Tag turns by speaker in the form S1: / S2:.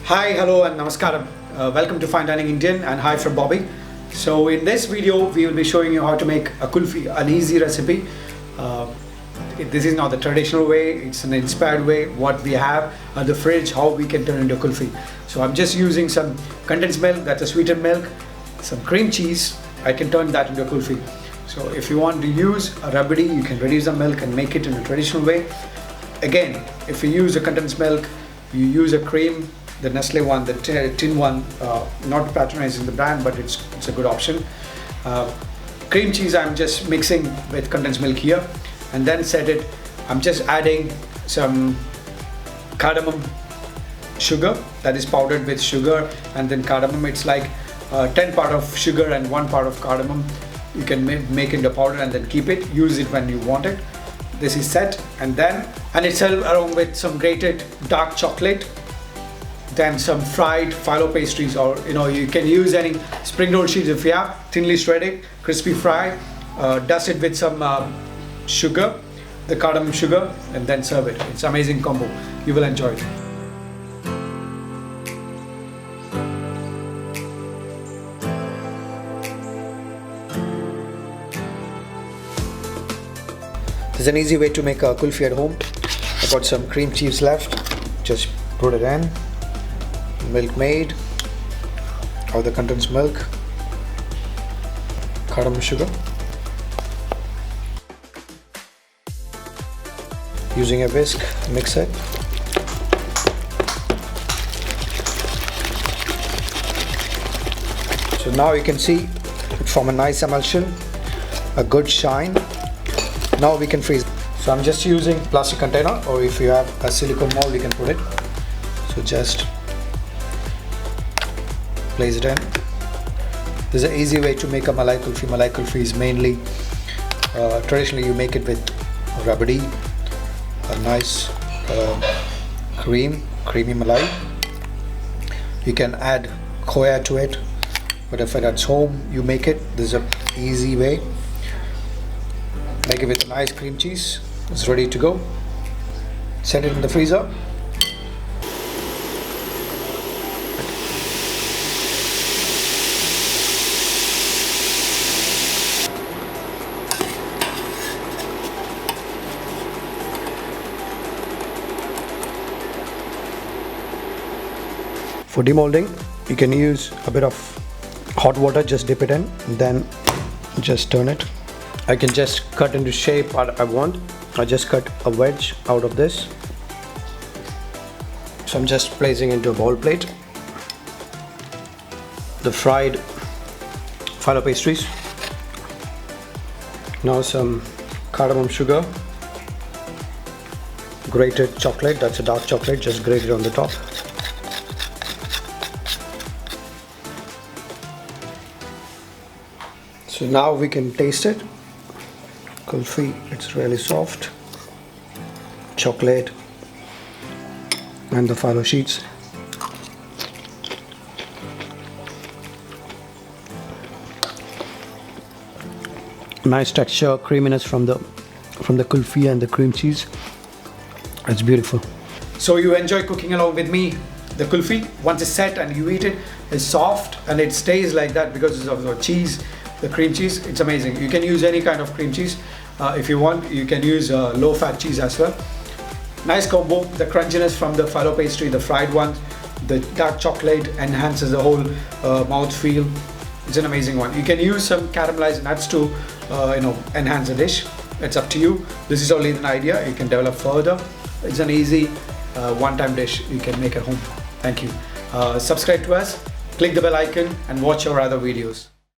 S1: Hi, hello and namaskaram. Welcome to Fine Dining Indian and hi from Bobby. So in this video we will be showing you how to make a kulfi, an easy recipe. This is not the traditional way, it's an inspired way. What we have at the fridge, how we can turn into kulfi. So I'm just using some condensed milk, that's a sweetened milk, some cream cheese. I can turn that into a kulfi. So if you want to use a rabdi, you can reduce the milk and make it in a traditional way. Again, if you use a condensed milk, you use a cream, the Nestle one, the tin one, not patronizing the brand, but it's a good option. Cream cheese I'm just mixing with condensed milk here, and then set it. I'm just adding some cardamom sugar that is powdered with sugar, and then cardamom. It's like 10 part of sugar and 1 part of cardamom. You can make into powder and then keep it. Use it when you want it. This is set, and it's along with some grated dark chocolate. Then some fried phyllo pastries, or you can use any spring roll sheets if you have, thinly shredded, crispy fry, dust it with some sugar, the cardamom sugar, and then serve it. It's an amazing combo. You will enjoy it. There's an easy way to make a kulfi at home. I've got some cream cheese left. Just put it in. Milk made, or the condensed milk, cardamom sugar. Using a whisk, mix it. So now you can see it form a nice emulsion, a good shine. Now we can freeze. So I'm just using plastic container, or if you have a silicone mold, you can put it. So just place it in. There's an easy way to make a malai kulfi. Malai kulfi is mainly, traditionally you make it with rabdi, a nice creamy malai. You can add khoya to it, but if at home you make it, there's an easy way. Make it with a nice cream cheese. It's ready to go. Set it in the freezer. For demolding, you can use a bit of hot water, just dip it in, then just turn it. I can just cut into shape what I want. I just cut a wedge out of this. So I'm just placing into a bowl plate the fried phyllo pastries. Now some cardamom sugar, grated chocolate, that's a dark chocolate, just grated on the top. So now we can taste it. Kulfi, it's really soft. Chocolate and the phyllo sheets. Nice texture, creaminess from the kulfi and the cream cheese. It's beautiful. So you enjoy cooking along with me. The kulfi, once it's set and you eat it, it's soft and it stays like that because of the cheese. The cream cheese, it's amazing. You can use any kind of cream cheese. If you want, you can use low-fat cheese as well. Nice combo. The crunchiness from the phyllo pastry, the fried one, the dark chocolate enhances the whole mouth feel. It's an amazing one. You can use some caramelized nuts to enhance the dish. It's up to you. This is only an idea. You can develop further. It's an easy one-time dish you can make at home. Thank you. Subscribe to us, click the bell icon, and watch our other videos.